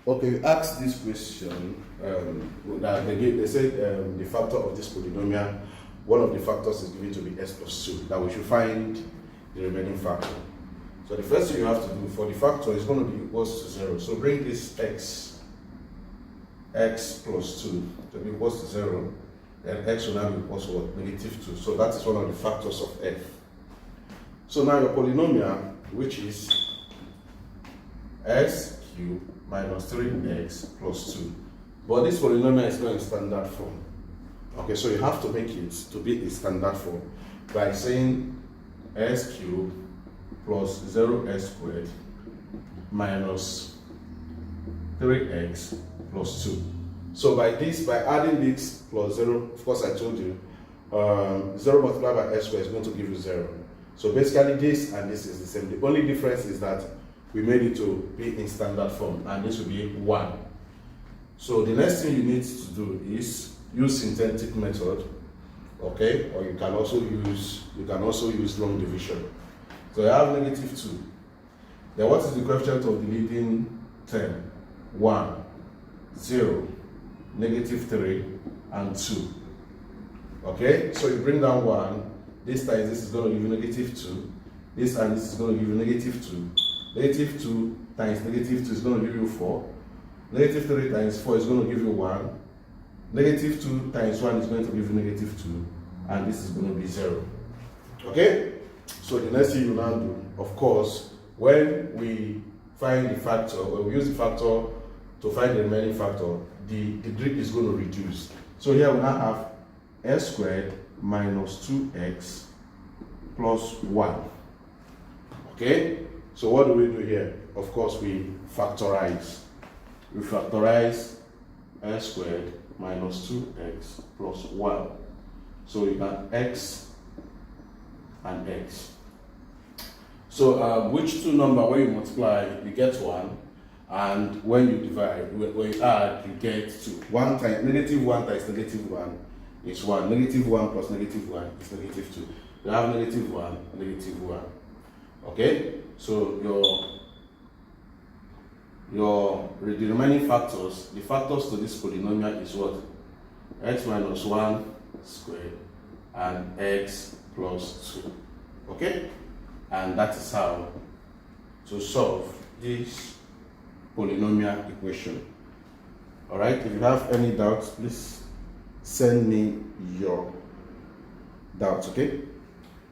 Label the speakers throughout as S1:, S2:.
S1: Okay, ask this question. That they said the factor of this polynomial, one of the factors is given to be x plus 2. That we should find the remaining factor. So the first thing you have to do for the factor is going to be equals to 0. So bring this x plus 2 to be equals to 0. Then x will now be equals to what? Negative 2. So that is one of the factors of f. So now your polynomial, which is x cubed minus 3x plus 2. But this polynomial is not in standard form. Okay, so you have to make it to be in standard form by saying x cubed plus 0x squared minus 3x plus 2. So by adding this plus 0, of course I told you, 0 multiplied by x squared is going to give you 0. So basically this and this is the same. The only difference is that we made it to be in standard form, and this will be 1. So the next thing you need to do is use syntactic method, okay? Or you can also use long division. So you have negative 2. Then what is the coefficient of the leading term? 1, 0, negative 3, and 2. Okay? So you bring down 1. This times this is going to give you negative 2. This and this is going to give you negative 2. Negative 2 times negative 2 is going to give you 4. Negative 3 times 4 is going to give you 1. Negative 2 times 1 is going to give you negative 2. And this is going to be 0. Okay? So the next thing you now do, of course, when we find the factor, when we use the factor to find the remaining factor, the degree is going to reduce. So here we now have x squared minus 2x plus 1. Okay? So what do we do here? Of course, we factorize. We factorize x squared minus 2x plus 1. So you got x and x. So which two number, when you multiply, you get 1. And when you divide, when you add, you get 2. 1 times negative 1 times negative 1 is 1. Negative 1 plus negative 1 is negative 2. You have negative 1, negative 1. Okay? So the remaining factors, the factors to this polynomial is what? X minus 1 squared and x plus 2. Okay? And that is how to solve this polynomial equation. Alright, if you have any doubts, please send me your doubts, okay?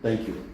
S1: Thank you.